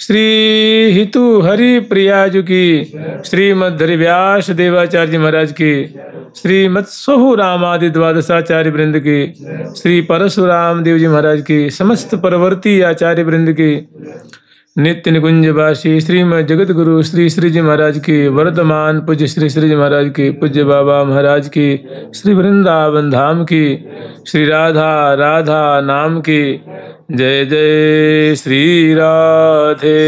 श्री हितु हरि प्रियाजु की, श्रीमद हरि व्यास देवाचार्य जी महाराज की, श्रीमद स्वहु रामादि द्वादशाचार्य वृंद की, श्री परशुराम देव जी महाराज की, समस्त परवर्ती आचार्य वृंद की, नित्य निकुंजवासी श्रीमद जगत गुरु श्री श्री जी महाराज की, वर्तमान पूज्य श्री श्री जी महाराज की, पूज्य बाबा महाराज की, श्री वृंदावन धाम की, श्री राधा राधा नाम की। जय जय श्री राधे।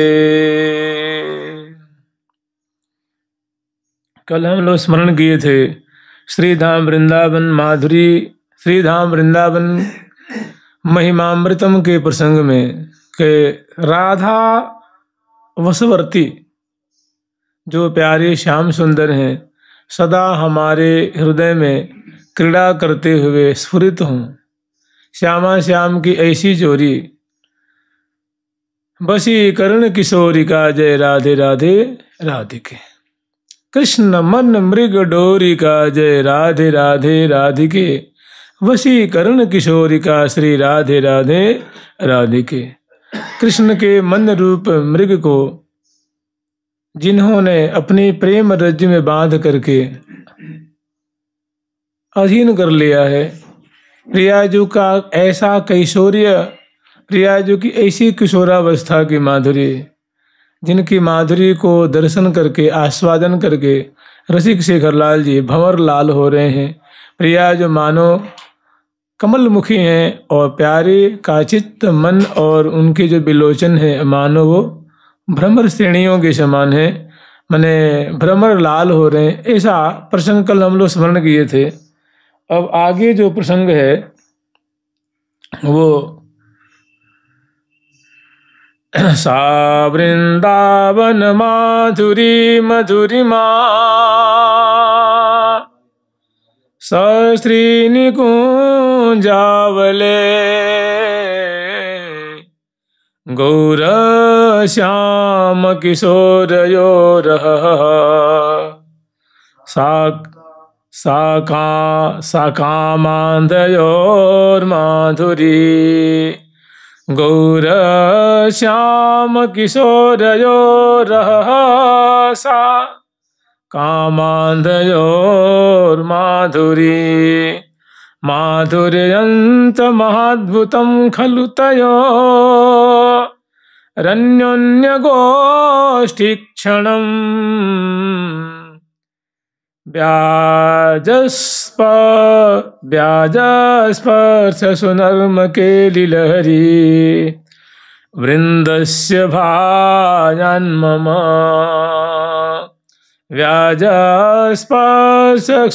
कल हम लोग स्मरण किए थे श्री धाम वृंदावन माधुरी, श्री धाम वृंदावन महिमामृतम के प्रसंग में के राधा वशवर्ती जो प्यारे श्याम सुंदर हैं, सदा हमारे हृदय में क्रीड़ा करते हुए स्फुरित हों। श्यामा श्याम की ऐसी जोरी, बसी कर्ण किशोरी का, जय राधे राधे राधिके। कृष्ण मन मृग डोरी का, जय राधे राधे राधिके। वसी कर्ण किशोरी का, श्री राधे राधे राधिके। कृष्ण के मन रूप मृग को जिन्होंने अपनी प्रेम रज्जु में बांध करके अधीन कर लिया है, प्रियाजू का ऐसा कैशोर्य, प्रियाजू की ऐसी किशोरावस्था की माधुरी, जिनकी माधुरी को दर्शन करके आस्वादन करके रसिक शेखरलाल जी भंवर लाल हो रहे हैं। प्रियाजू मानो कमल मुखी हैं और प्यारे काचित मन और उनके जो विलोचन है मानो वो भ्रमर श्रेणियों के समान है, माने भ्रमर लाल हो रहे हैं। ऐसा प्रसंग कल हम लोग स्मरण किए थे। अब आगे जो प्रसंग है वो सा वृंदावन माधुरी मधुरिमा, सश्री निकुंजावले, गौर श्याम किशोरयोरः, साकामान्धयोर्माधुरी, गौर श्याम किशोरयोरः, सा कामान्धयोर्माधुरी, माधुर्यन्त महाद्भुतं खलु तयो, रन्योन्यगोष्ठीक्षणम्, व्याजस्पर्श सुनर्म केलिलहरी, वृंदस्य भायान्मम, व्याजस्पर्श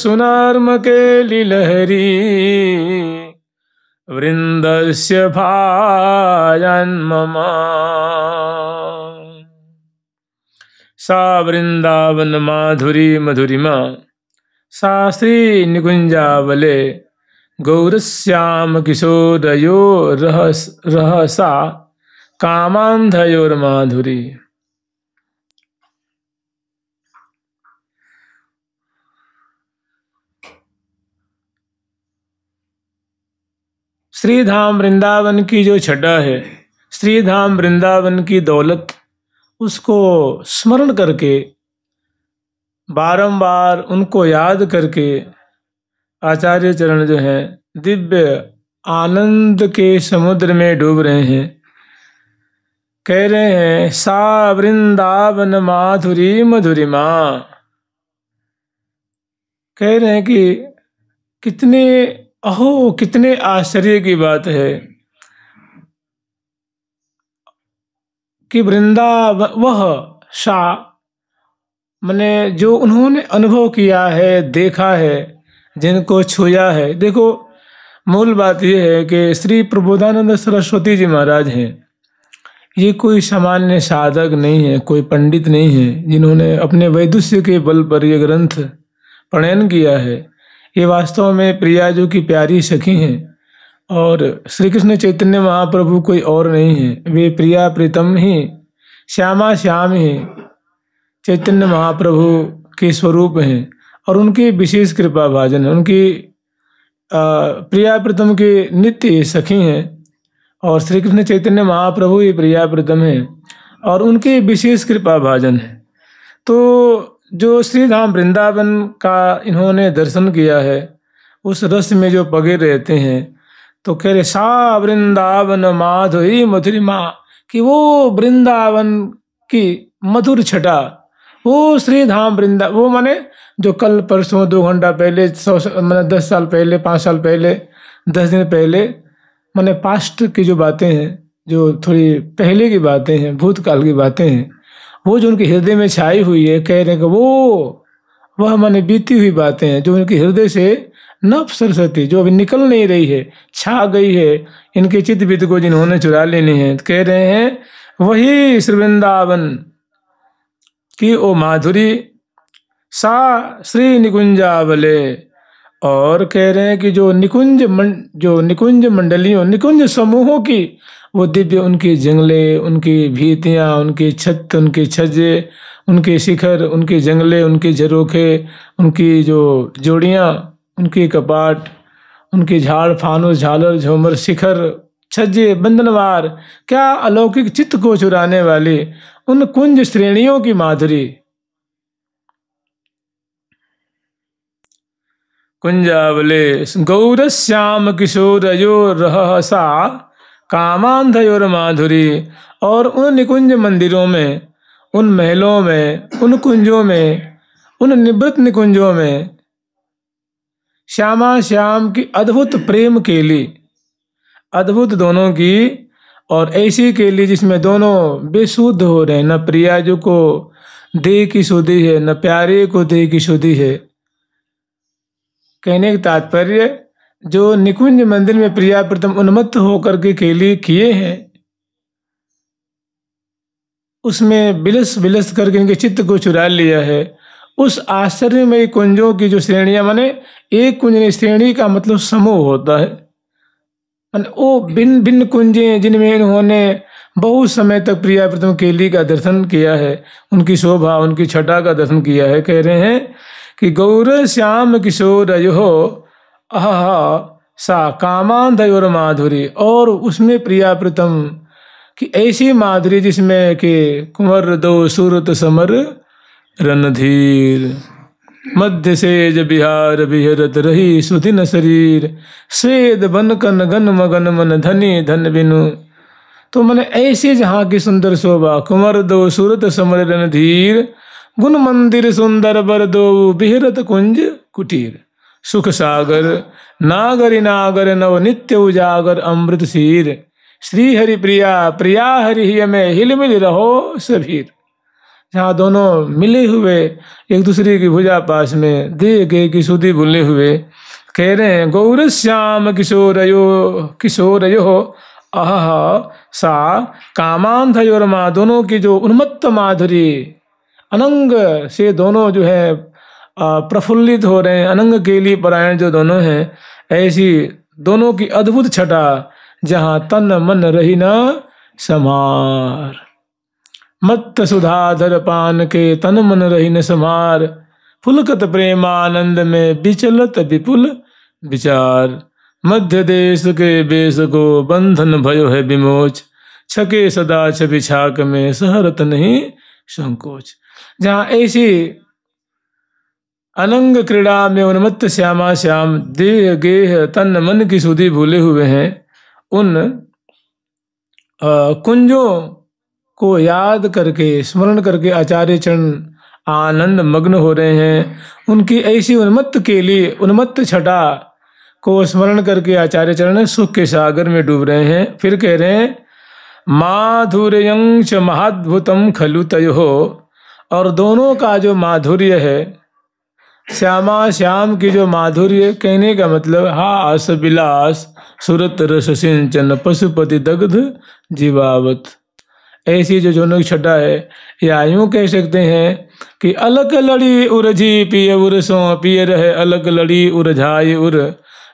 सुनर्म केलिलहरी, वृंदस्य भायान्मम। सा वृंदावन माधुरी मधुरिमा, शास्त्री निकुंजावले, गौरश्याम किशोरयो रहसा, कामान्धयोर्माधुरी। श्री धाम वृंदावन की जो छटा है, श्री धाम वृंदावन की दौलत, उसको स्मरण करके बारंबार उनको याद करके आचार्य चरण जो हैं दिव्य आनंद के समुद्र में डूब रहे हैं। कह रहे हैं सा वृंदावन माधुरी मधुरिमा, कह रहे हैं कि कितने आश्चर्य की बात है कि वृंदावन वह सा, मैंने जो उन्होंने अनुभव किया है, देखा है, जिनको छुआ है। देखो मूल बात यह है कि श्री प्रबोधानंद सरस्वती जी महाराज हैं, ये कोई सामान्य साधक नहीं है, कोई पंडित नहीं है जिन्होंने अपने वैदुष्य के बल पर ये ग्रंथ प्रणयन किया है। ये वास्तव में प्रियाजू की प्यारी सखी हैं और श्री कृष्ण चैतन्य महाप्रभु कोई और नहीं है, वे प्रिया प्रीतम ही श्यामा श्याम ही चैतन्य महाप्रभु के स्वरूप हैं और उनकी विशेष कृपा भाजन, उनकी प्रिया प्रीतम के नित्य सखी हैं और श्री कृष्ण चैतन्य महाप्रभु ही प्रिया प्रीतम हैं। और उनके विशेष कृपा भाजन है। तो जो श्री धाम वृंदावन का इन्होंने दर्शन किया है, उस रस में जो पगे रहते हैं, तो कह रहे सा वृंदावन माधुरी मधुरिमा, कि वो वृंदावन की मधुर छटा, वो श्री धाम वृंदा, वो माने जो कल परसों 2 घंटा पहले, 100 माने 10 साल पहले, 5 साल पहले, 10 दिन पहले, माने पास्ट की जो बातें हैं, जो थोड़ी पहले की बातें हैं, भूतकाल की बातें हैं, वो जो उनके हृदय में छाई हुई है, कह रहे हैं कि वह माने बीती हुई बातें हैं जो उनके हृदय से नभ सरस्वती, जो अभी निकल नहीं रही है, छा गई है, इनके चित्त वित्त को जिन्होंने चुरा लेने हैं, कह रहे हैं वही श्री वृंदावन की ओ माधुरी, सा श्री निकुंजावले। और कह रहे हैं कि जो निकुंज मंडलियों, निकुंज समूहों की वो दिव्य उनकी जंगले, उनकी भीतियाँ, उनकी छत, उनके छज्जे, उनके शिखर, उनके जंगले, उनके झरोखे, उनकी जो जोड़ियाँ, उनके कपाट, उनके झाड़, फानुस, झालर, झूमर, शिखर, छज्जे, बंधनवार, क्या अलौकिक चित्त को चुराने वाली उन कुंज श्रेणियों की माधुरी। कुंजावले गौर श्याम किशोरयो रहसा कामांधयोर माधुरी। और उन निकुंज मंदिरों में, उन महलों में, उन कुंजों में, उन निवृत्त निकुंजों में श्यामा श्याम की अद्भुत प्रेम केली, अद्भुत दोनों की, और ऐसी केली जिसमें दोनों बेसुध हो रहे, न प्रियाजू को देह की शुद्धि है, न प्यारे को देह की शुद्धि है। कहने का तात्पर्य, जो निकुंज मंदिर में प्रिया प्रथम उन्मत्त होकर के केली किए हैं, उसमें बिलस बिलस करके इनके चित्त को चुरा लिया है। उस आश्चर्यमयी कुंजों की जो श्रेणियां, माने एक कुंज श्रेणी का मतलब समूह होता है, वो भिन्न भिन्न कुंजें जिनमें इन्होंने बहुत समय तक प्रिया प्रथम केली का दर्शन किया है, उनकी शोभा, उनकी छटा का दर्शन किया है। कह रहे हैं कि गौर श्याम किशोर यो अहा सा कामांधयोर माधुरी, और उसमें प्रिया प्रथम कि ऐसी माधुरी जिसमें कि कुंवर दो सूरत समर रणधीर, मध्य सेज बिहार विहरत रही सुदिन शरीर, स्वेद बन कन गन मगन मन धनी धन बिनु। तो मैंने ऐसे जहाँ की सुंदर शोभा, कुंवर दो सूरत समर रणधीर, गुण मंदिर सुंदर बर दो बिहरत कुंज कुटीर, सुख सागर नागरि नागर नव नित्य उजागर अमृत शीर, श्री हरि प्रिया प्रिया हरि में हिल मिल रहो सभीर। जहाँ दोनों मिले हुए एक दूसरे की भुजा पास में, देह के की सुधि भूले हुए, कह रहे हैं गौर श्याम किशोरयो अह सा कामांधयोर माँ, दोनों की जो उन्मत्त माधुरी, अनंग से दोनों जो है प्रफुल्लित हो रहे हैं, अनंग के लिए परायण जो दोनों हैं, ऐसी दोनों की अद्भुत छटा, जहाँ तन मन रही न समार, मत्त सुधाधर पान के तन मन रही न समार, फुलकत प्रेमानंद में विचलत विपुल विचार, मध्य देश के बेस को बंधन भयो है विमोच, छके सदा छवि छाक में सहरत नहीं संकोच। जहाँ ऐसी अनंग क्रीड़ा में उन्मत्त श्यामा श्याम देह गेह तन मन की सुधि भूले हुए हैं, उन कुंजों को याद करके, स्मरण करके आचार्य चरण आनंद मग्न हो रहे हैं। उनकी ऐसी उन्मत्त केली, उन्मत्त छटा को स्मरण करके आचार्य चरण सुख के सागर में डूब रहे हैं। फिर कह रहे हैं माधुर्यं च महाद्भुतम खलु तयोः, और दोनों का जो माधुर्य है, श्यामा श्याम की जो माधुर्य, कहने का मतलब हास विलास सुरत रस सिंचन पशुपति दग्ध जीवावत, ऐसी जो जोनों की छटा है, या यूं कह सकते हैं कि अलग लड़ी उरझी पिय उरसों पिय रहे, अलग लड़ी उरझाई उर,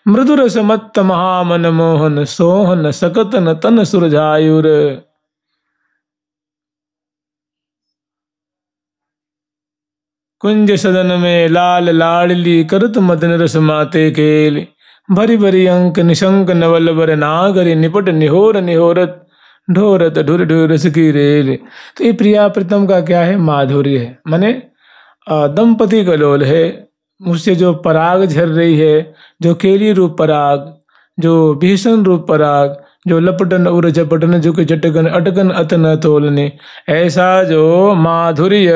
मृदुर समत्त महामन मोहन सोहन सकतन तन सुरझायुर। कुंज सदन में लाल लाडली करत मदन रस माते खेल, भरी भरी अंक निशंक नवल बर नागरी निपट निहोर निहोरत, ढोरत ढुर ढुर रस की रेल। तो ये प्रिया प्रीतम का क्या है? माधुर्य है, माने दंपति कलोल है। मुझसे जो पराग झर रही है, जो केली रूप पराग, जो भीषण रूप पराग, जो लपटन उर झपटन जो कि झटकन अटकन अतन तोलने, ऐसा जो माधुर्य,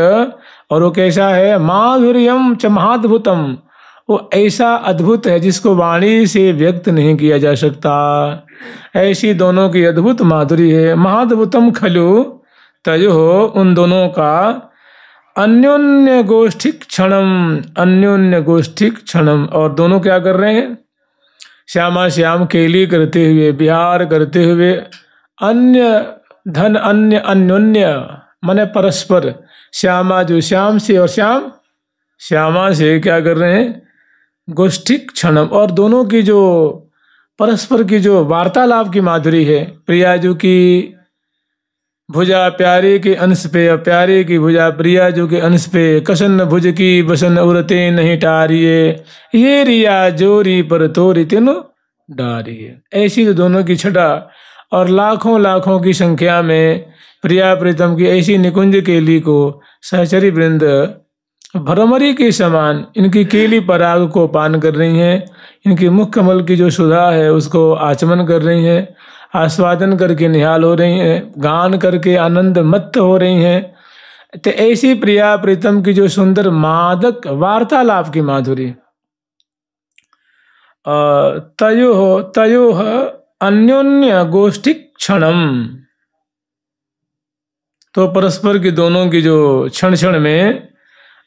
और वो कैसा है? माधुर्यम च महाद्भुतम, वो ऐसा अद्भुत है जिसको वाणी से व्यक्त नहीं किया जा सकता। ऐसी दोनों की अद्भुत माधुर्य है। महाद्भुतम खलु तयो, उन दोनों का अन्योन्य गोष्ठिक क्षणम, अन्योन्य गोष्ठिक क्षणम। और दोनों क्या कर रहे हैं? श्यामा श्याम केली करते हुए, विहार करते हुए, अन्य धन अन्य अन्योन्य माने परस्पर, श्यामा जो श्याम से और श्याम श्यामा से क्या कर रहे हैं? गोष्ठिक क्षणम। और दोनों की जो परस्पर की जो वार्तालाप की माधुरी है, प्रियाजू की भुजा प्यारे के अंश पे, प्यारे की भुजा प्रियाजू के अंश पे, कसन भुज की बसन उरते नहीं टारिये, ये रिया जोरी पर तोरी तेनो डारिये। ऐसी तो दोनों की छटा, और लाखों लाखों की संख्या में प्रिया प्रीतम की ऐसी निकुंज केली को सहचरी वृंद भ्रमरी के समान इनकी केली पराग को पान कर रही हैं। इनकी मुख कमल की जो सुधा है उसको आचमन कर रही हैं, आस्वादन करके निहाल हो रही हैं, गान करके आनंद मत्त हो रही हैं। तो ऐसी प्रिया प्रीतम की जो सुंदर मादक वार्तालाप की माधुरी, तयोः अन्योन्य गोष्ठिक क्षणम। तो परस्पर की दोनों की जो क्षण क्षण में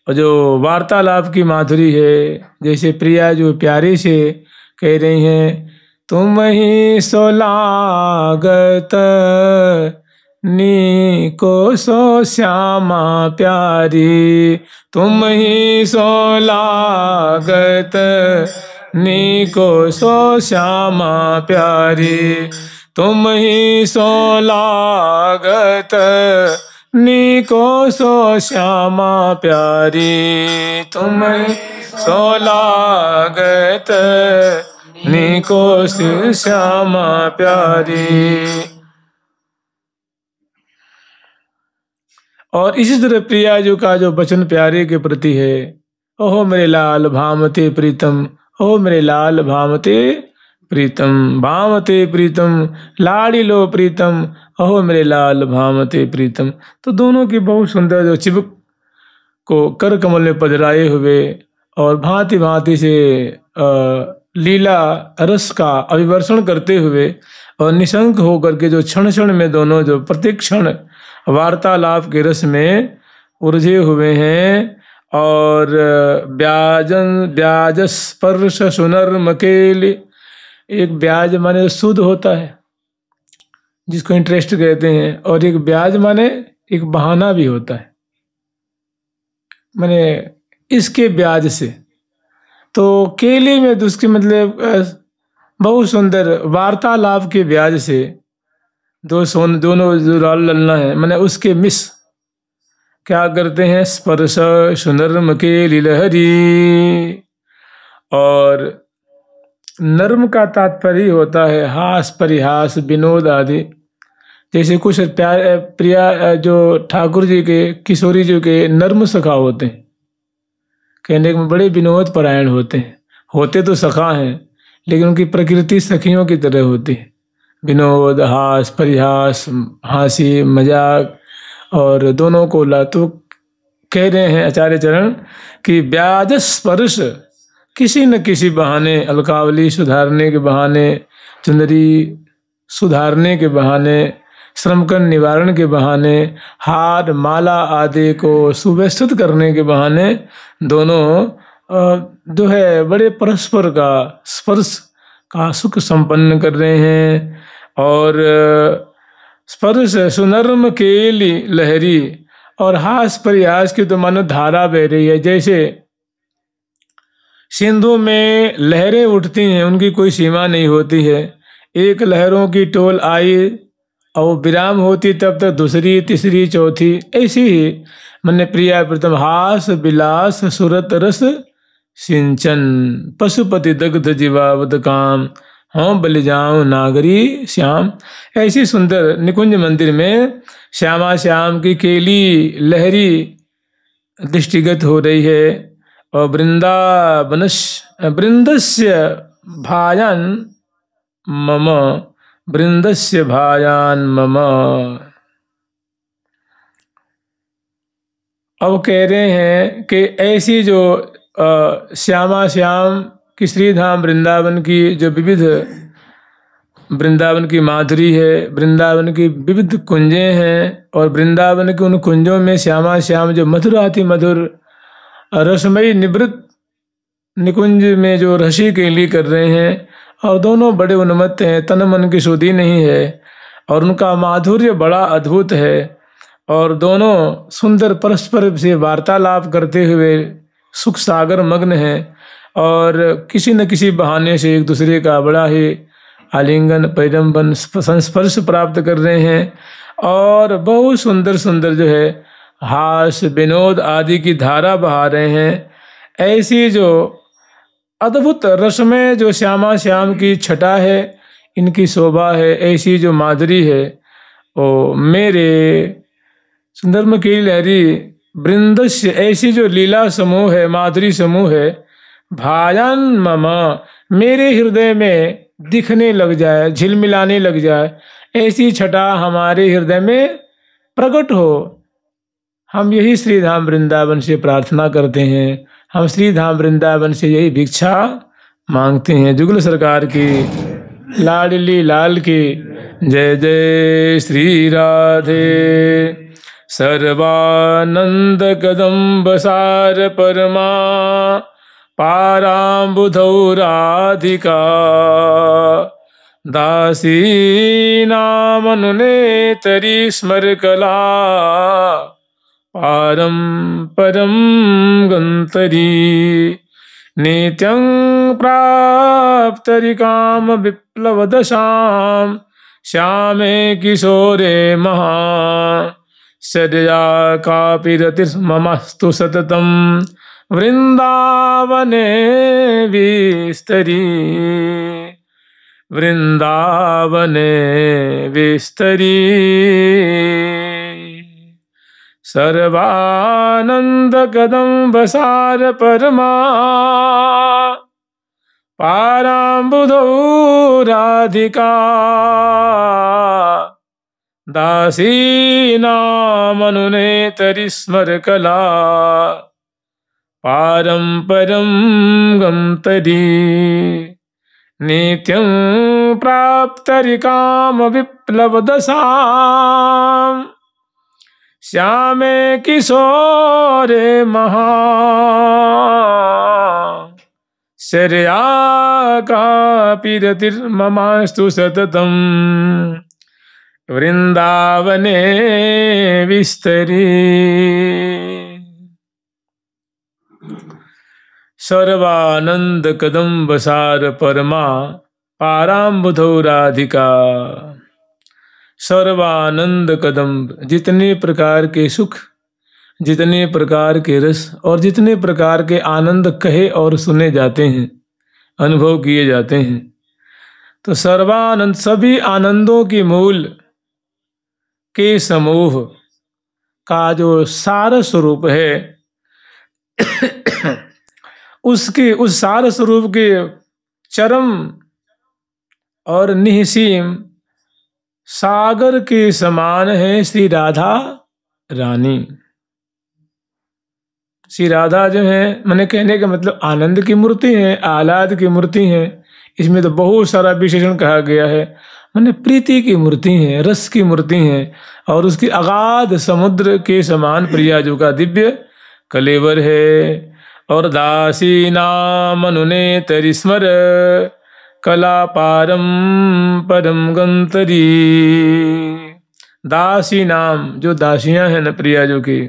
जो वार्तालाप की माधुरी है, जैसे प्रिया जो प्यारे से कह रही हैं, तुम ही सो लागत नी को सो श्यामा प्यारी, तुम ही सो लागत नी को सो श्यामा प्यारी, तुम ही सो लागत नी को सो श्यामा प्यारी, तुम ही सो लागत नी को सो श्यामा प्यारी। और इसी तरह प्रिया जो का जो वचन प्यारे के प्रति है, ओहो मेरे लाल भामते प्रीतम, ओहो मेरे लाल भामते प्रीतम, भामते प्रीतम लाड़ी लो प्रीतम, ओहो मेरे लाल भामते प्रीतम। तो दोनों की बहुत सुंदर जो चिबुक को कर कमल में पधराए हुए और भांति भांति से लीला रस का अभिवर्षण करते हुए और निशंक होकर के जो क्षण क्षण में दोनों जो प्रत्येक क्षण वार्तालाप के रस में उलझे हुए हैं। और ब्याज स्पर्श सुनर्म केली, एक ब्याज माने शुद्ध होता है जिसको इंटरेस्ट कहते हैं, और एक ब्याज माने एक बहाना भी होता है, माने इसके ब्याज से। तो केली में उसके मतलब बहुत सुंदर वार्तालाप के ब्याज से दोनों जो लाल ललना है माने उसके मिस क्या करते हैं? स्पर्श सुनर्म केली लहरी। और नर्म का तात्पर्य होता है हास परिहास विनोद आदि। जैसे कुछ प्रिया जो ठाकुर जी के किशोरी जी के नर्म सखा होते हैं, कहने में बड़े विनोद परायण होते तो सखा हैं लेकिन उनकी प्रकृति सखियों की तरह होती है। विनोद हास परिहास हंसी मजाक और दोनों को ला। तो कह रहे हैं आचार्य चरण कि ब्याज स्पर्श, किसी न किसी बहाने, अलकावली सुधारने के बहाने, चुंदरी सुधारने के बहाने, श्रमकन निवारण के बहाने, हार माला आदि को सुव्यवस्थित करने के बहाने दोनों जो है बड़े परस्पर का स्पर्श का सुख संपन्न कर रहे हैं। और स्पर्श सुनर्म केली लहरी, और हास परिहास की तो मानो धारा बह रही है। जैसे सिंधु में लहरें उठती हैं, उनकी कोई सीमा नहीं होती है। एक लहरों की टोल आई और विराम होती तब तक दूसरी तीसरी चौथी, ऐसी ही मन प्रिया प्रथम हास विलास सुरत रस सिंचन, पशुपति दग्ध जीवावत काम, हों बल जाऊं नागरी श्याम। ऐसी सुंदर निकुंज मंदिर में श्यामा श्याम की केली लहरी दृष्टिगत हो रही है। और वृंदस्य भायान मम, वृंदस्य भायान मम। अब कह रहे हैं कि ऐसी जो श्यामा श्याम की श्रीधाम वृंदावन की जो विविध वृंदावन की माधुरी है, वृंदावन की विविध कुंजें हैं, और वृंदावन के उन कुंजों में श्यामा श्याम जो मधुराति मधुर रसमयी निवृत्त निकुंज में जो रसी केली कर रहे हैं, और दोनों बड़े उन्मत्त हैं, तन मन की शुद्धि नहीं है, और उनका माधुर्य बड़ा अद्भुत है, और दोनों सुंदर परस्पर से वार्तालाप करते हुए सुख सागर मग्न हैं, और किसी न किसी बहाने से एक दूसरे का बड़ा ही आलिंगन पैरंबन संस्पर्श प्राप्त कर रहे हैं, और बहुत सुंदर सुंदर जो है हास विनोद आदि की धारा बहा रहे हैं। ऐसी जो अद्भुत रस में जो श्यामा श्याम की छटा है, इनकी शोभा है, ऐसी जो माधुरी है, ओ मेरे सुंदरम की लहरी वृंदस्य, ऐसी जो लीला समूह है, माधुरी समूह है, भायान मम, मेरे हृदय में दिखने लग जाए, झिलमिलाने लग जाए, ऐसी छटा हमारे हृदय में प्रकट हो। हम यही श्रीधाम वृंदावन से प्रार्थना करते हैं, हम श्रीधाम वृंदावन से यही भिक्षा मांगते हैं। जुगल सरकार की लाडली लाल की जय जय श्री राधे। सर्वानंद कदम्ब सार परमा पाराम्बुधौ राधिका दासी नामनुनेतरी स्मर कला पारम परम गंतरी नित्यं प्राप्तरि काम विप्लव दशाम श्यामे किशोरे महा सदया कापि रतिर्ममस्तु सततम वृंदावने विस्तरी वृंदावने विस्तरी। सर्वानंद कदम्ब सार परमा पाराम्बुधौ राधिका दासी नामनुनेतरि स्मर कला पारम परम गंतरी नित्यं प्राप्तरि काम विप्लव दशाम श्यामे किशोरे महा शर्या कापि रतिर्ममास्तु सततम वृंदावने विस्तरी। सर्वानंद कदम्ब सार परमा पाराम्बुधौ राधिका। सर्वानंद कदम्ब, जितने प्रकार के सुख, जितने प्रकार के रस और जितने प्रकार के आनंद कहे और सुने जाते हैं, अनुभव किए जाते हैं, तो सर्वानंद सभी आनंदों की मूल के समूह का जो सार स्वरूप है उसके उस सार स्वरूप के चरम और निःसीम सागर के समान है श्री राधा रानी। श्री राधा जो है, मैंने कहने का मतलब आनंद की मूर्ति है, आह्लाद की मूर्ति है। इसमें तो बहुत सारा विशेषण कहा गया है, मैंने प्रीति की मूर्ति है, रस की मूर्ति है, और उसकी अगाध समुद्र के समान प्रियाजू का दिव्य कलेवर है। और दासी नाम अनुनेतरि स्मर कला पारम परम गंतरी। दासी नाम, जो दासियां हैं न प्रियाजू की,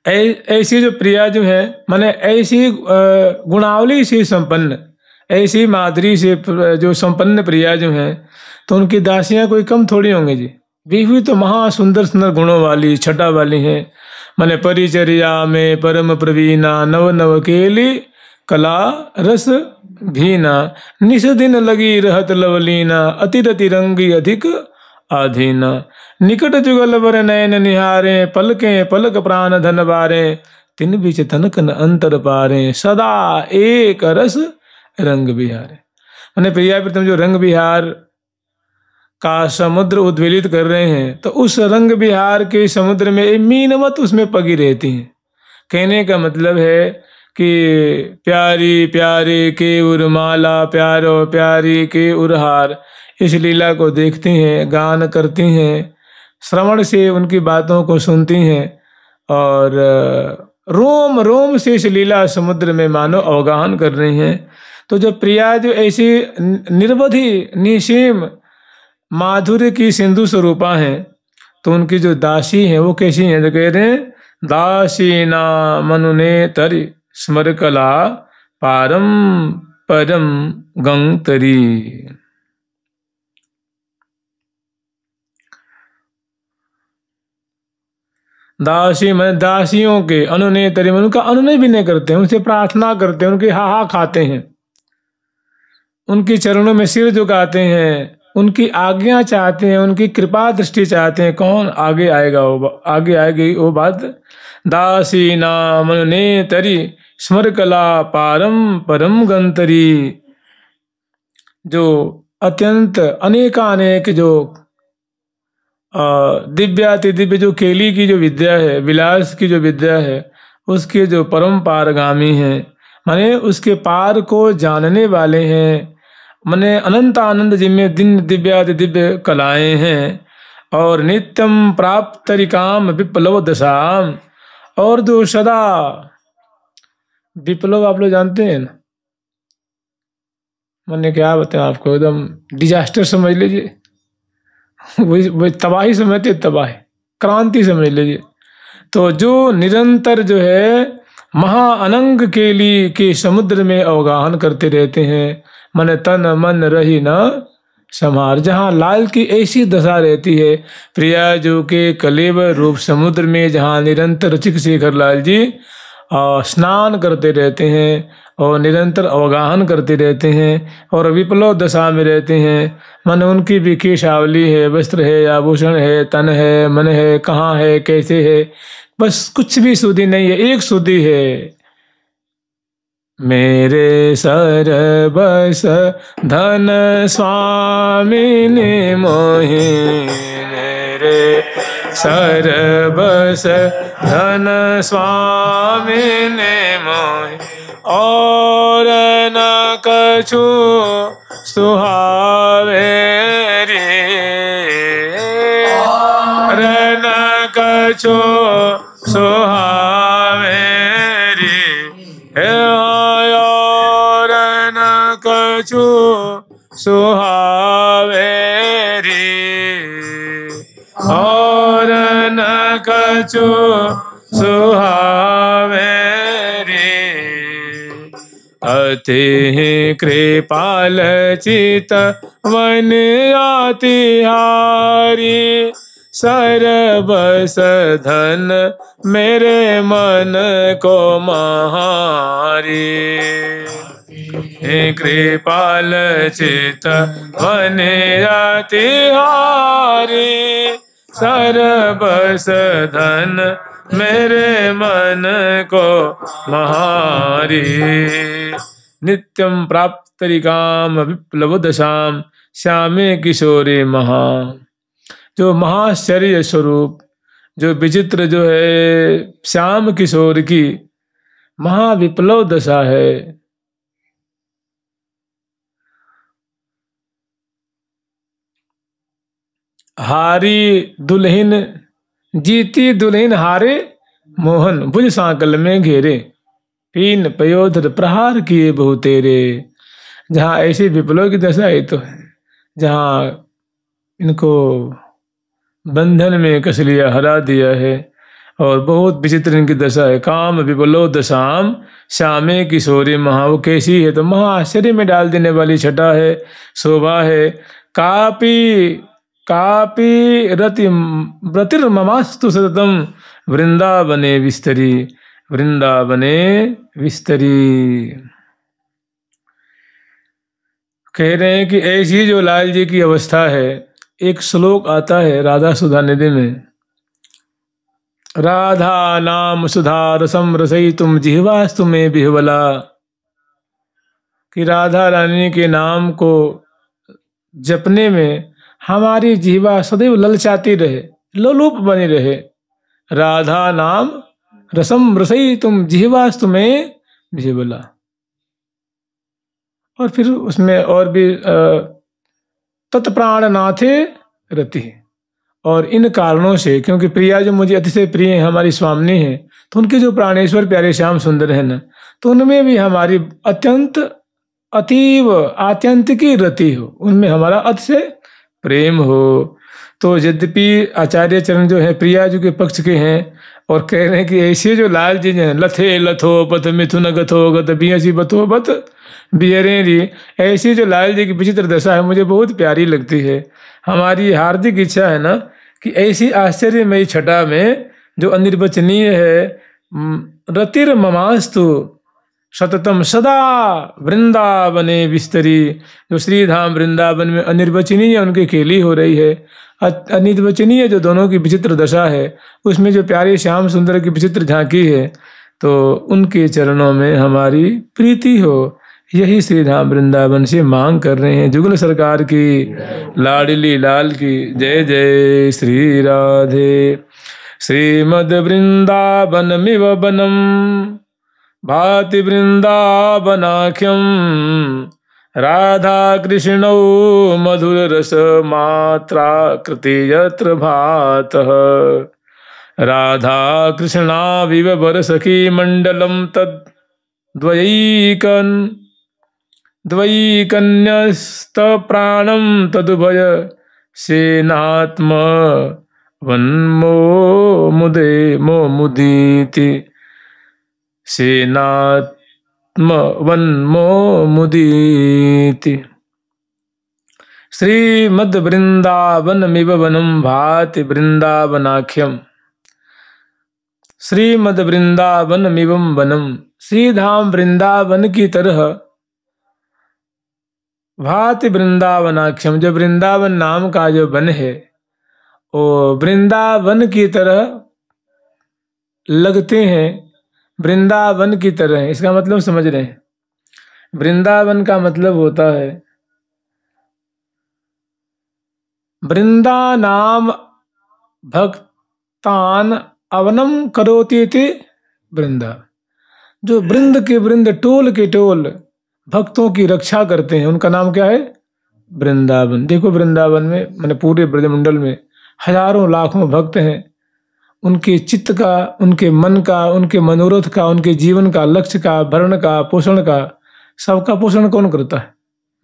ऐसी जो प्रियाजू है, माने ऐसी गुणावली से संपन्न, ऐसी माधुरी से जो संपन्न प्रियाजू हैं, तो उनकी दासियां कोई कम थोड़ी होंगी जी। वे भी तो महा सुंदर सुंदर गुणों वाली, छटा वाली हैं। माने परिचर्या में परम प्रवीणा, नव नव केली कला रस भीना, निस दिन लगी रहत लवलीना, अतिरति रंगी अधिक आधीना। निकट जुगल बर नयन निहारे, पलके पलक प्राण धन बारे, तिन बीच तनक न अंतर पारे, सदा एक रस रंग बिहारे। मैंने प्रिया प्रीतम जो रंग बिहार का समुद्र उद्वेलित कर रहे हैं, तो उस रंग बिहार के समुद्र में मीनवत उसमें पगी रहती हैं। कहने का मतलब है कि प्यारी प्यारे के उर्माला, प्यारो प्यारी के उरहार, इस लीला को देखती हैं, गान करती हैं, श्रवण से उनकी बातों को सुनती हैं और रोम रोम से इस लीला समुद्र में मानो अवगाहन कर रही हैं। तो जब प्रिया जो ऐसी निर्वधि निसीम माधुर्य की सिंधु स्वरूपा हैं, तो उनकी जो दासी हैं वो कैसी हैं? तो कह रहे हैं, दासी ना मनुने तरि स्मर कला, पारम परम गंग तरी। दासी मन दासियों के, अनुनय तरी मन उनका अनुनय भी नहीं करते हैं, उनसे प्रार्थना करते हैं, उनके हा खाते हैं, उनके चरणों में सिर झुकाते हैं, उनकी आज्ञा चाहते हैं, उनकी कृपा दृष्टि चाहते हैं। कौन आगे आएगा? वो आगे आएगी वो बात। दासी नाम ने तरी स्मर कला, पारम परम गंतरी। जो अत्यंत अनेकानेक जो दिव्याति दिव्य जो केली की जो विद्या है, विलास की जो विद्या है, उसके जो परम पारगामी हैं, माने उसके पार को जानने वाले हैं, माने अनंत आनंद जिनमें दिन दिव्याति दिव्य कलाएं हैं, और नित्यम प्राप्त तरिकाम विप्लव दशाम, और जो सदा विप्लव आप लोग जानते हैं ना, मैंने क्या बताया आपको, एकदम डिजास्टर समझ लीजिए, वही तबाही समझते, तबाही क्रांति समझ लीजिए। तो जो निरंतर जो है महाअनंग केली के समुद्र में अवगाहन करते रहते हैं, मन तन मन रही न संहार। जहाँ लाल की ऐसी दशा रहती है, प्रिया जो के कलेवर रूप समुद्र में जहाँ निरंतर रसिक शेखर लाल जी स्नान करते रहते हैं और निरंतर अवगाहन करते रहते हैं और विप्लव दशा में रहते हैं। मन उनकी भी केशावली है, वस्त्र है, आभूषण है, तन है, मन है, कहाँ है, कैसे है, बस कुछ भी सुधि नहीं है, एक सुधि है। मेरे सर बस धन स्वामी ने मोहि, मेरे सर बस धन स्वामी ने मोहि, और न कछु सुहावे रे, और न कछु सुहावे रे, और न कछु सुहावे रे, और न कछु सुहावे रे। अति कृपाल चित वन आतिहारी, सरबस धन मेरे मन को महारी। हे कृपाल चित वन आतिहारी, सरबस धन मेरे मन को महारी। नित्यम प्राप्त तरिकाम विप्लव दशाम, श्यामे किशोरे महा। जो महाश्चर्य स्वरूप, जो विचित्र जो है श्याम किशोर की महाविप्लव दशा है। हारी दुल्हन जीती दुल्हन हारे, मोहन भुज सांकल में घेरे, पीन पयोधर प्रहार किए बहु तेरे। जहाँ ऐसी विप्लव की दशा है, तो जहाँ इनको बंधन में कस लिया, हरा दिया है, और बहुत विचित्र इनकी दशा है। काम विप्लव दशाम श्यामे किशोरी महा। वो कैसी है? तो महा आश्चर्य में डाल देने वाली छटा है, शोभा है। कापी कापी रति व्रतिर्ममास्तु सततम, वृंदावने विस्तरी, वृंदावने विस्तरी। कह रहे हैं कि ऐसी जो लाल जी की अवस्था है, एक श्लोक आता है राधा सुधा निधि में, राधा नाम सुधा रसम रसयितुम जिह्वास्तु मे बिह्वला, कि राधा रानी के नाम को जपने में हमारी जीवा सदैव ललचाती रहे, लोलुप बनी रहे। राधा नाम रसम रसयितुम जिह्वास्तु मे बिह्वला। और फिर उसमें और भी तत्प्राणनाथे रति। और इन कारणों से, क्योंकि प्रिया जो मुझे अतिशय प्रिय है, हमारी स्वामिनी है, तो उनके जो प्राणेश्वर प्यारे श्याम सुंदर है ना, तो उनमें भी हमारी अत्यंत अतीव आत्यंतिकी रति हो, उनमें हमारा अतिशय प्रेम हो। तो यद्यपि आचार्य चरण जो है प्रिया जी के पक्ष के हैं और कह रहे हैं कि ऐसे जो लाल जी हैं, लथे लथो पथ मिथुन गथो गत बियसी बथो बत बियरे री, ऐसी जो लाल जी की विचित्र दशा है मुझे बहुत प्यारी लगती है। हमारी हार्दिक इच्छा है ना कि ऐसी आश्चर्यमयी छटा में जो अनिर्वचनीय है, रतिर ममास्तु सततम सदा वृंदावने विस्तरी, जो श्रीधाम वृंदावन में अनिर्वचनीय उनकी खेली हो रही है, अनिर्वचनीय जो दोनों की विचित्र दशा है, उसमें जो प्यारे श्याम सुंदर की विचित्र झांकी है, तो उनके चरणों में हमारी प्रीति हो, यही श्रीधाम वृंदावन से मांग कर रहे हैं। जुगल सरकार की, लाडली लाल की जय जय श्री राधे। श्रीमद वृंदावनमिव वनम भाति वृंदावनाख्यम, राधा कृष्णौ मधुर रस मात्रा कृति यत्र भातः, राधा कृष्णाविव वरसखी मंडलम तद द्वैकन्यस्त प्राणम तदुभय सेनात्म वन्मो मुदे मो मुदीति, सेनात्म वन्मो मुदीति। श्रीमद् वृंदावनमिव वनम भाति वृंदावनाख्यम, श्रीमद् वृंदावनमिवं वनम, श्रीधाम वृंदावन की तरह, भाति वृंदावनाख्यम, जो वृंदावन नाम का जो वन है वो वृंदावन की तरह लगते हैं, वृंदावन की तरह है। इसका मतलब समझ रहे हैं, वृंदावन का मतलब होता है वृंदा नाम भक्तान अवनम करोति थे वृंदा, जो वृंद के वृंद, टोल के टोल भक्तों की रक्षा करते हैं, उनका नाम क्या है? वृंदावन। देखो वृंदावन में, मैंने पूरे ब्रजमंडल में हजारों लाखों भक्त हैं, उनके चित्त का, उनके मन का, उनके मनोरथ का, उनके जीवन का, लक्ष्य का, भरण का, पोषण का, सबका पोषण कौन करता है?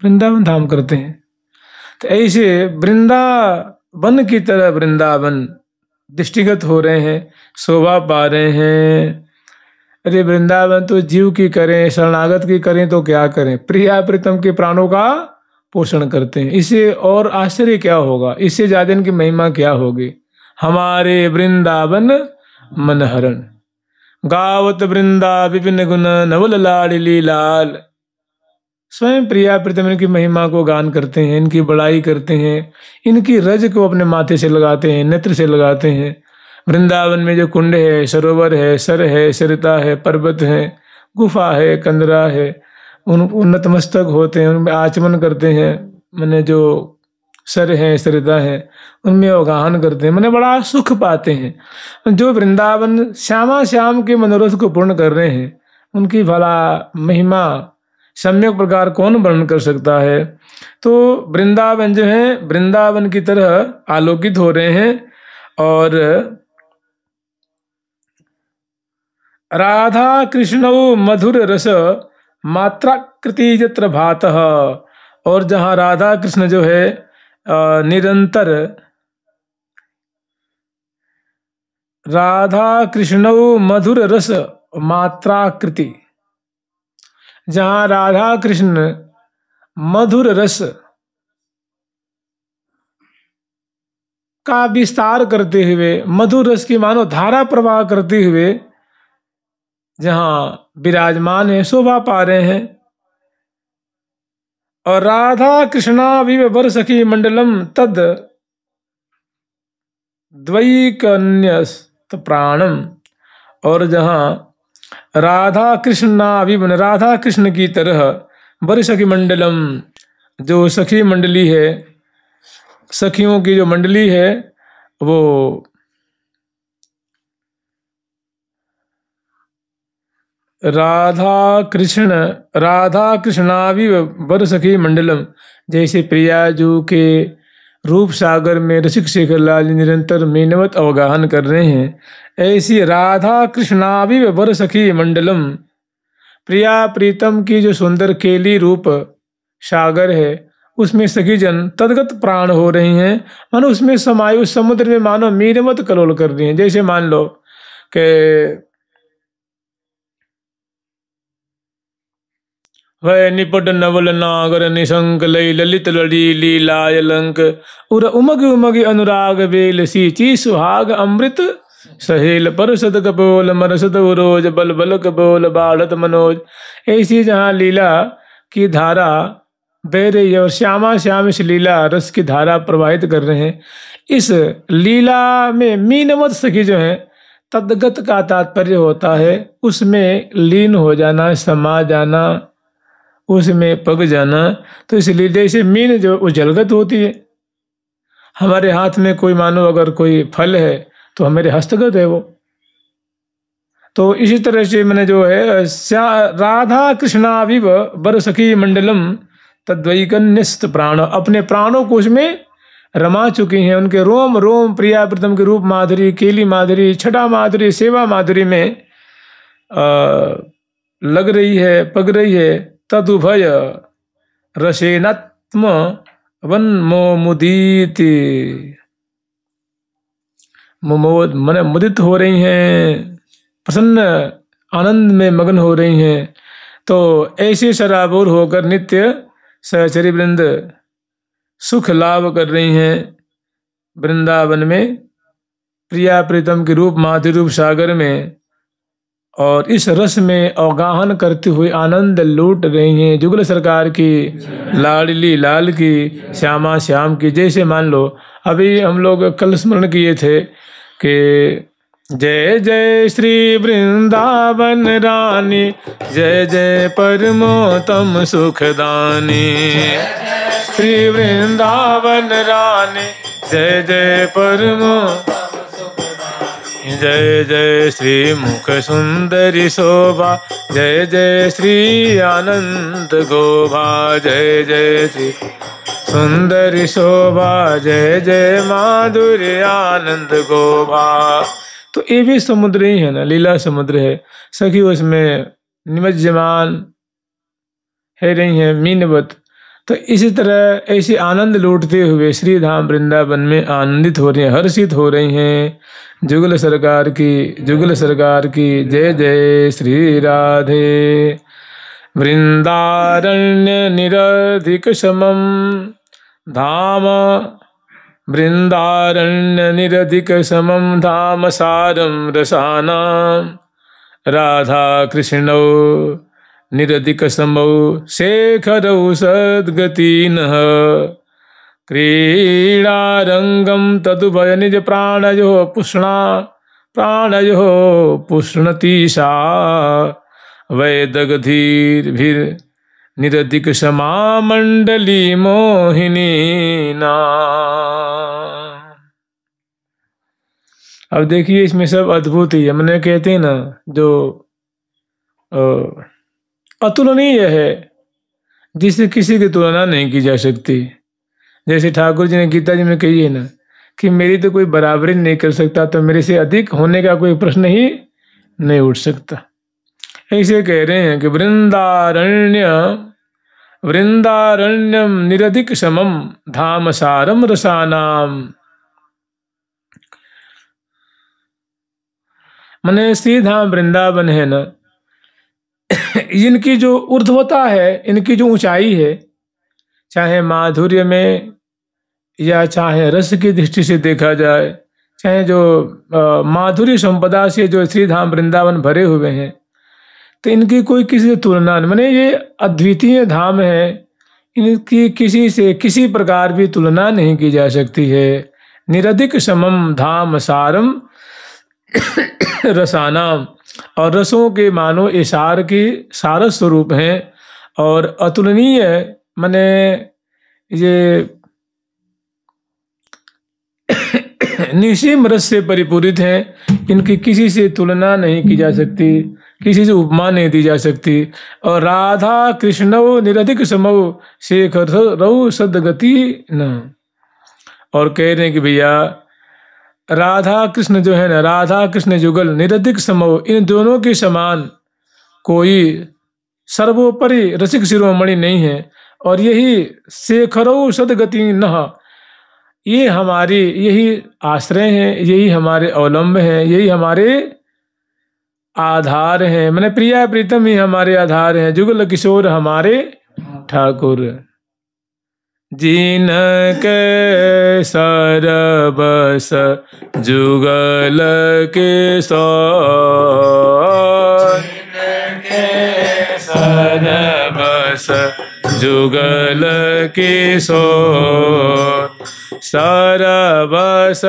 वृंदावन धाम करते हैं। तो ऐसे वृंदावन की तरह वृंदावन दृष्टिगत हो रहे हैं, शोभा पा रहे हैं। अरे वृंदावन तो जीव की करें, शरणागत की करें तो क्या करें, प्रिया प्रीतम के प्राणों का पोषण करते हैं। इससे और आश्चर्य क्या होगा, इससे ज्यादा इनकी महिमा क्या होगी। हमारे वृंदावन मनहरण, गावत वृंदा विपिन गुण नवल लाडली लाल। स्वयं प्रिया प्रीतम इनकी महिमा को गान करते हैं, इनकी बड़ाई करते हैं, इनकी रज को अपने माथे से लगाते हैं, नेत्र से लगाते हैं। वृंदावन में जो कुंड है, सरोवर है, सर है, सरिता है, पर्वत है, गुफा है, कंदरा है, उन नतमस्तक होते हैं, उनमें आचमन करते हैं, मैंने जो सर है, सरिता है, उनमें अवगाहन करते हैं, मैंने बड़ा सुख पाते हैं। जो वृंदावन श्यामा श्याम के मनोरथ को पूर्ण कर रहे हैं, उनकी भला महिमा सम्यक प्रकार कौन वर्णन कर सकता है। तो वृंदावन जो है वृंदावन की तरह आलोकित हो रहे हैं। और राधा कृष्णौ मधुर रस मात्राकृति यत्र भातः, और जहाँ राधा कृष्ण जो है निरंतर, राधा कृष्णौ मधुर रस मात्राकृति, जहाँ राधा कृष्ण मधुर रस का विस्तार करते हुए, मधुर रस की मानो धारा प्रवाह करते हुए जहाँ विराजमान है, शोभा पा रहे हैं, और राधा कृष्णा विवर सखी मंडलम तद द्वैकन्यस्त प्राणम। और जहाँ राधा कृष्ण की तरह वर सखी मंडलम, जो सखी मंडली है, सखियों की जो मंडली है, वो राधा कृष्णावि वर सखी मंडलम, जैसे प्रियाजू के रूप सागर में रसिक शेखर लाल निरंतर मीनवत अवगाहन कर रहे हैं, ऐसी राधा कृष्णावि वर सखी मंडलम, प्रिया प्रीतम की जो सुंदर केली रूप सागर है, उसमें सखी जन तदगत प्राण हो रही हैं। मानो उसमें समाये उस समुद्र में मानो मीनवत कलोल कर रही हैं। जैसे मान लो कि वह निपट नवल नागर निशंक लई ललित लड़ी लीलाय लंक, उर उमग उमग अनुराग बेल सींची सुहाग अमृत सहेल, परसद कपोल मरसद उरोज बल बल कपोल बाढ़त मनोज। ऐसी जहाँ लीला की धारा बह रही है और श्यामा श्याम इस लीला रस की धारा प्रवाहित कर रहे हैं, इस लीला में मीनवत सखी जो है, तद्गत का तात्पर्य होता है उसमें लीन हो जाना, समा जाना, उसमें पग जाना। तो इसलिए जैसे मीन जो वो जलगत होती है, हमारे हाथ में कोई मानो अगर कोई फल है तो हमारे हस्तगत है वो। तो इसी तरह से मैंने जो है राधा कृष्णाविव वर सखी मंडलम तद्वैकन्यस्त प्राण, अपने प्राणों को उसमें रमा चुकी हैं। उनके रोम रोम प्रिया प्रीतम के रूप माधुरी, केली माधुरी, छटा माधुरी, सेवा माधुरी में लग रही है, पग रही है। तदुभय रसेनात्म वन मोमुदीति, मन मुदित हो रही हैं, प्रसन्न आनंद में मगन हो रही हैं। तो ऐसे शराबोर होकर नित्य सहचरी वृंद सुख लाभ कर रही हैं वृंदावन में, प्रिया प्रीतम के रूप माधुरी रूप सागर में, और इस रस में अवगाहन करते हुए आनंद लूट रही हैं। जुगल सरकार की, लाडली लाल की, श्यामा श्याम की। जैसे मान लो अभी हम लोग कल स्मरण किए थे कि जय जय श्री वृंदावन रानी, जय जय परमोत्तम सुखदानी, श्री वृंदावन रानी जय जय परमोत्तम, जय जय श्री मुख सुंदरी शोभा, जय जय श्री आनंद गोभा, जय जय श्री सुंदरी शोभा, जय जय माधुर्य आनंद गोभा। तो ये भी समुद्र ही है ना, लीला समुद्र है। सखी उसमें निमज्जमान है रही हैं मीनवत। तो इसी तरह ऐसे आनंद लूटते हुए श्री धाम वृंदावन में आनंदित हो रही हैं, हर्षित हो रही हैं। जुगल सरकार की जय जय श्री राधे। वृंदारण्य निरधिक समम धाम, वृंदारण्य निरधिक समम धाम सारम रसानाम, राधा कृष्णौ निरधिक समौ शेखरौ सद्गतिनः, क्रीडारंगम तदुभय निज प्राणयो पुष्णतीशा, वैदगधीर्भिर निरधिक समा मंडली मोहिनी ना। अब देखिए इसमें सब अद्भुत ही है। मैंने कहते हैं ना जो अतुलनीय है, जिससे किसी की तुलना नहीं की जा सकती। जैसे ठाकुर जी ने गीता जी में कही है ना कि मेरी तो कोई बराबरी नहीं कर सकता, तो मेरे से अधिक होने का कोई प्रश्न ही नहीं उठ सकता। ऐसे कह रहे हैं कि वृंदारण्यम निरधिक समम धाम सारम रसानाम, मने श्री धाम वृंदावन है ना, इनकी जो ऊर्ध्वता है, इनकी जो ऊंचाई है, चाहे माधुर्य में या चाहे रस की दृष्टि से देखा जाए, चाहे जो माधुर्य संपदा से जो श्री धाम वृंदावन भरे हुए हैं, तो इनकी कोई किसी से तुलना नहीं। माने ये अद्वितीय धाम है, इनकी किसी से किसी प्रकार भी तुलना नहीं की जा सकती है। निरधिक समम धाम सारम रसानाम, और रसों के मानो इशार के सारस स्वरूप हैं और अतुलनीय माने ये निसीम रस से परिपूरित हैं। इनकी किसी से तुलना नहीं की जा सकती, किसी से उपमा नहीं दी जा सकती। और राधा कृष्णव निरधिक समव शेखर रऊ सदगति न, और कह रहे हैं कि भैया राधा कृष्ण जो है ना, राधा कृष्ण जुगल निरधिक समव, इन दोनों के समान कोई सर्वोपरि रसिक शिरोमणि नहीं है। और यही शेखरऊ सदगति न, ये हमारी यही आश्रय हैं, यही हमारे अवलंब हैं, यही हमारे आधार हैं। मैंने प्रिया प्रीतम ही हमारे आधार हैं, जुगल किशोर हमारे ठाकुर। जिनके सरबस जुगल किशोर, जिनके सरबस जुगल किशोर, सरबस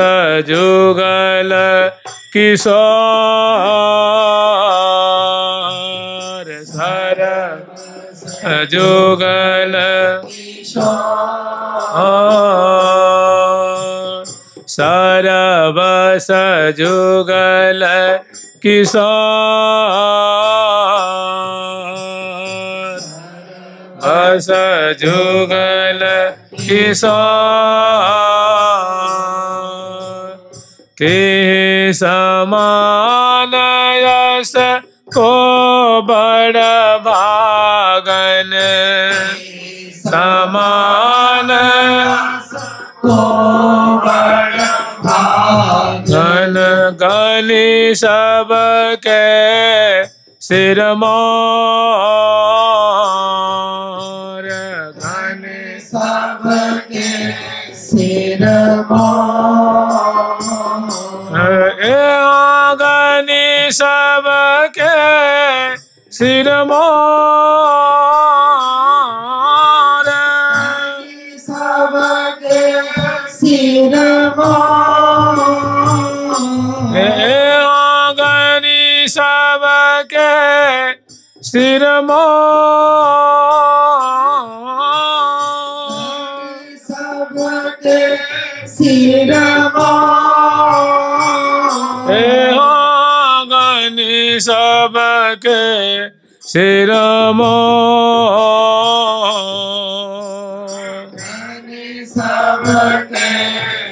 जुगल किशोर, सरबस जुगल किशोर, सरबस जुगल किशोर, बस जुगल किशोर। ते समान यस को बड़ भागन, समान को बड़ भागन, गनि सबके सिर मोर, गनि सबके सिर मोर, गनि सबके सिर मोर, सबके सिर मोर, गनि सबके सिर मोर, सबके सिर मोर, गनि सबके सिर मोर, गनि सबके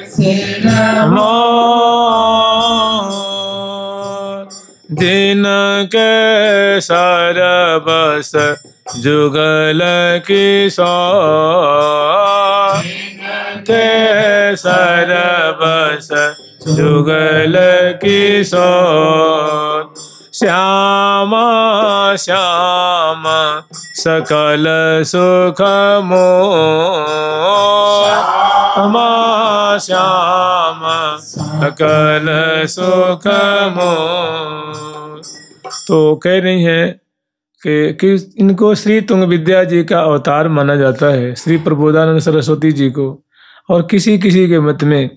सिर मोर। जिनके सरबस जुगल किशोर, जिनके सरबस जुगल किशोर, श्यामा श्यामा सकल सुख मोर, श्यामा श्यामा सकल सुख मोर। तो कह रही है कि इनको श्री तुंग विद्या जी का अवतार माना जाता है, श्री प्रबोधानंद सरस्वती जी को। और किसी किसी के मत में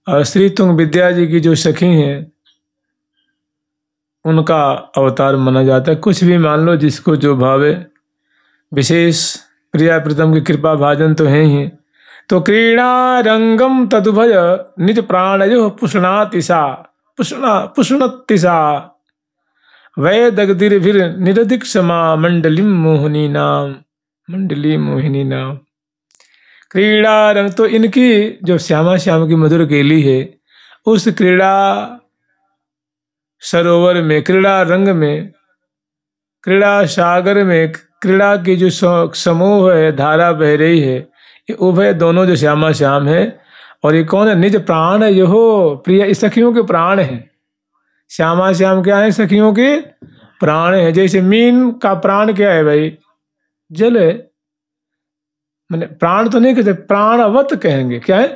श्री तुंग विद्या जी की जो सखी हैं उनका अवतार माना जाता है। कुछ भी मान लो, जिसको जो भावे। विशेष प्रिया प्रीतम की कृपा भाजन तो है ही। तो क्रीड़ा रंगम तदुभय निज प्राणयो पुष्णातिशा, पुष्णतिशा वै दगदिर निरधिक समा मंडलिम मोहिनी नाम, मंडली मोहिनी नाम। क्रीड़ा रंग, तो इनकी जो श्यामा श्याम की मधुर केली है, उस क्रीड़ा सरोवर में, क्रीड़ा रंग में, क्रीड़ा सागर में, क्रीड़ा की जो समूह है, धारा बह रही है, ये उभय दोनों जो श्यामा श्याम है। और ये कौन है? निज प्राण है यो प्रिय, सखियों के प्राण है। श्यामा श्याम क्या है? सखियों के प्राण है। जैसे मीन का प्राण क्या है भाई? जल है। मैंने प्राण तो नहीं कहते, प्राणवत कहेंगे। क्या है?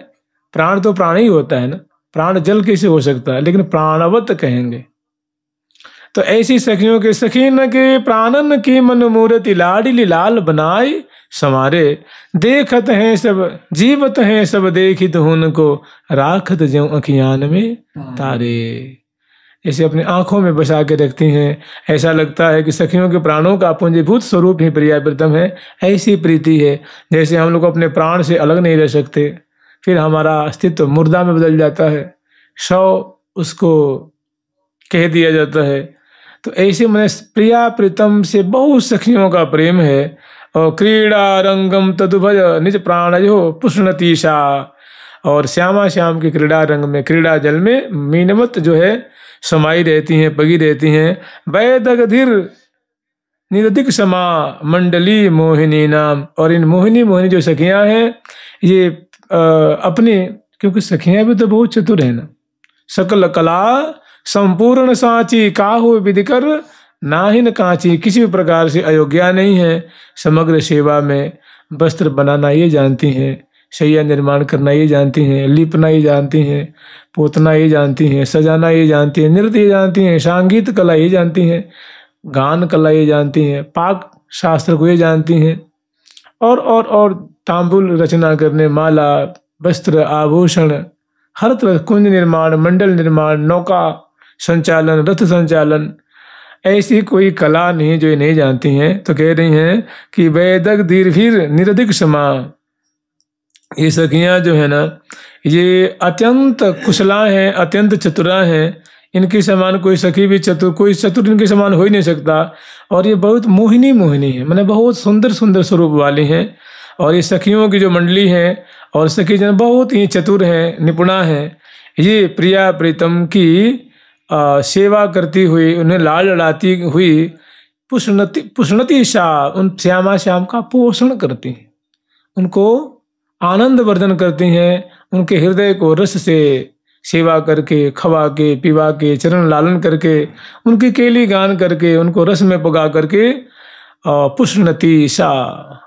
प्राण तो प्राण ही होता है ना, प्राण जल कैसे हो सकता है? लेकिन प्राणवत कहेंगे। तो ऐसी सखियों के सखीन के प्राणन की मन मूर्ति लाडली लाल बनाई, समारे। देखत हैं सब जीवत हैं सब देखित हुन को, राखत ज्यों अखियान में तारे। जैसे अपनी आंखों में बसा के रखती हैं, ऐसा लगता है कि सखियों के प्राणों का पुंजीभूत स्वरूप ही प्रिया प्रीतम है। ऐसी प्रीति है जैसे हम लोग अपने प्राण से अलग नहीं रह सकते, फिर हमारा अस्तित्व मुर्दा में बदल जाता है, शव उसको कह दिया जाता है। तो ऐसे मैंने प्रिया प्रीतम से बहुत सखियों का प्रेम है। और क्रीड़ा रंगम तदुभज निज प्राणयो पुष्णतीशा, और श्यामा श्याम की क्रीड़ा रंग में, क्रीड़ा जल में मीनवत जो है समाई रहती हैं, पगी रहती हैं। वैदगधिर निरधिक समा मंडली मोहिनी नाम, और इन मोहिनी जो सखियां हैं ये अपने, क्योंकि सखियां भी तो बहुत चतुर है ना, सकल कला संपूर्ण सांची, काहू विधि कर नाहिन कांची, किसी भी प्रकार से अयोग्या नहीं है। समग्र सेवा में वस्त्र बनाना ये जानती हैं, शैया निर्माण करना ये जानती हैं, लिपना ये जानती हैं, पोतना ये जानती हैं, सजाना ये जानती हैं, नृत्य ये जानती हैं, संगीत कला ये जानती हैं, गान कला ये जानती हैं, पाक शास्त्र को ये जानती हैं, और तांबुल रचना करने, माला वस्त्र आभूषण, हर तरह कुंज निर्माण, मंडल निर्माण, नौका संचालन, रथ संचालन, ऐसी कोई कला नहीं जो ये नहीं जानती हैं। तो कह रही हैं कि वैदक दीर्घिर निरधिक समा, ये सखियां जो है ना ये अत्यंत कुशला हैं, अत्यंत चतुरा हैं। इनके समान कोई सखी भी कोई चतुर इनके समान हो ही नहीं सकता। और ये बहुत मोहिनी है, मैंने बहुत सुंदर सुंदर स्वरूप वाली हैं। और ये सखियों की जो मंडली है और सखी जन बहुत ही चतुर हैं, निपुणा हैं। ये प्रिया प्रीतम की सेवा करती हुई, उन्हें लाड़ लड़ाती हुई पुष्णति शाह, उन श्यामा श्याम का पोषण करती हैं, उनको आनंद वर्धन करती हैं, उनके हृदय को रस से सेवा करके, खवा के, पिवा के, चरण लालन करके, उनकी केली गान करके, उनको रस में पगा करके पुष्णति शाह,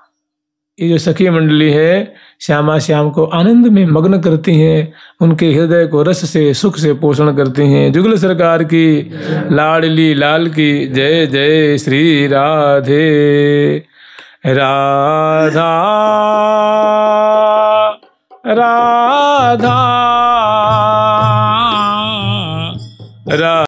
ये जो सखी मंडली है श्यामा श्याम को आनंद में मग्न करती हैं, उनके हृदय को रस से सुख से पोषण करती हैं। जुगल सरकार की लाडली लाल की जय जय। श्री राधे राधा राधा।